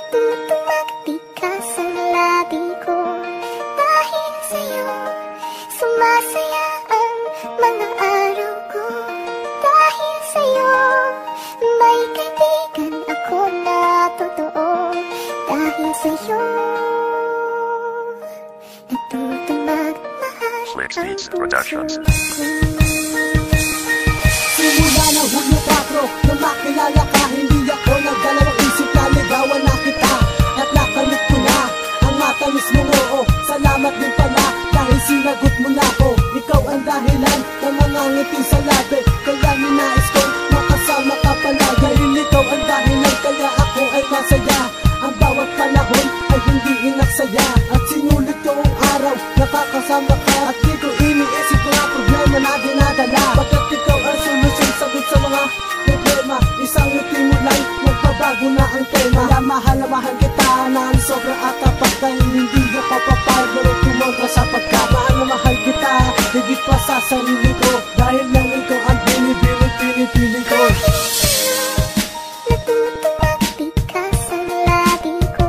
Natutumakti ka sa labi ko. Dahil sa'yo, sumasaya ang mga araw ko. Dahil sa'yo, may kaibigan ako na totoo. Dahil sa'yo, natutong magmahal ang puso ko. Simula ng Hulyo 4, nung makilala ka, hindi ako nagdalawang isip na ligawan na kita. At nakamit ko na ang matamis mong oo. Salamat din pala dahil sinagot mo na ako. Ikaw ang dahilan ng mga ngiti sa labi. Kaya ninais ko makasama ka pala. Dahil ikaw ang dahilan kaya ako ay masaya. Ang bawat panahon ay hindi inaksaya. At sinulit ko ang araw nakakasama ka. At di ko iniisip ko ang problema na dinadala. Pagkat ikaw ang solusyon, sagot sa mga problema. Isang ngiti mo lang, magbabago na ang tema. Kaya mahal na mahal kita ng sobra at tapat. Dahil hindi ako papayag na tumangga sa pagkat. Mahal na mahal kita, higit pa sa sarili ko. Dahil lang ikaw ang pinipili ko. Natutumakti ka sa labi ko.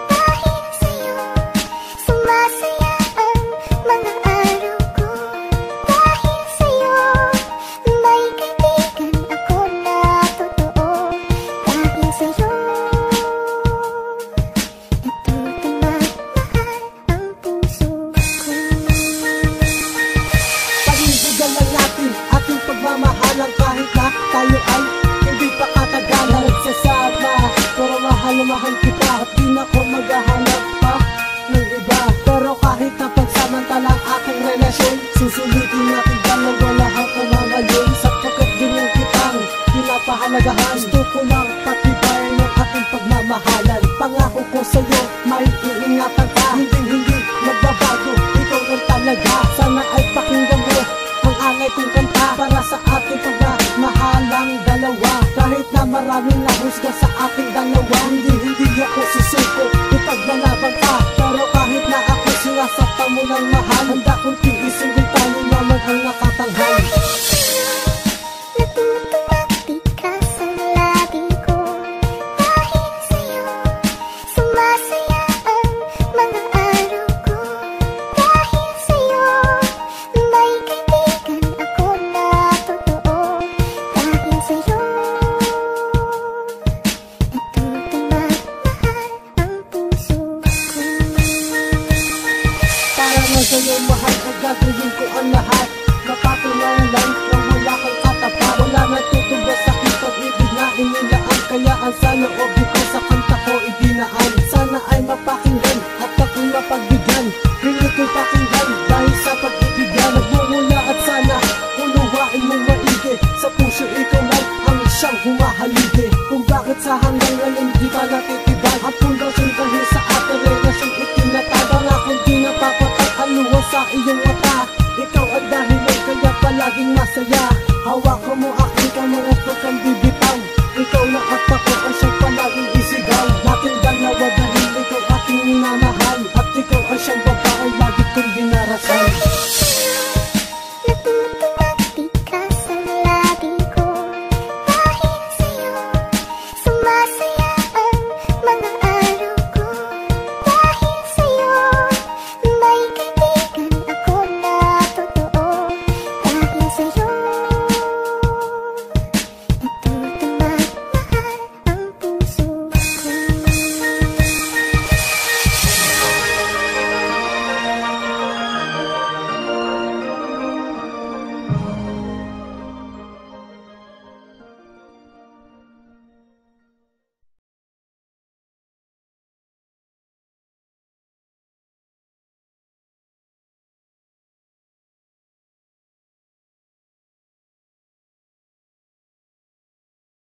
Dahil sa'yo, sumasaya ang mga araw ko. Dahil sa'yo, may kaibigan ako na totoo. Dahil sa'yo, natutong magmahal ang puso ko. Panindigan lang natin ating pagmamahalan. Kahit na tayo ay hindi pa katagalan nagsasama. Pero mahal na mahal kita at di na ko maghahanap pa ng iba. Pero kahit na pagsamantalang aking relasyon, susulitin natin dalawa lahat ng mga yun. Sapagkat ganyan kitang pinapahalagahan. Gusto ko lang patibayan ng ating pagmamahalan. Pangako ko sa'yo, may iingatan ka. Hindi magbabago, ikaw ang talaga. Sana ay pakinggan mo ang angay kong kanta para sa ating pagmamahalang dalawa. Kahit na maraming nahusga sa ating dalawa, hindi ako susuko, ipaglalaban ka. Pero kahit na ako sinasaktan mo ng mahal, handa kong tiisin din tayo naman ang nakatanghal. Natutumakti ka sa labi ko. Dahil sa'yo, sumasaya ang mga araw ko. Dahil sa'yo, may kaibigan ako na totoo. Dahil sa'yo, natutong magmahal ang puso ko. Para na sa'yo mahal, ang gagawin ko ang lahat. Napatunayan lang na wala kang katapat. Wala natutubos sa aking pag-ibig na inilaan. Kaya ang sana o ko sa kanta ko idinaan. Sana ay mapakinggan at ako'y mapagbigyan. Hindi ko'y pakinggan dahil sa pag-ibigan. Nagmumula at sana unawain mong maigi. Sa puso ikaw lang ang siyang humahaligi. Kung bakit sa hanggang ngayon di ka nakita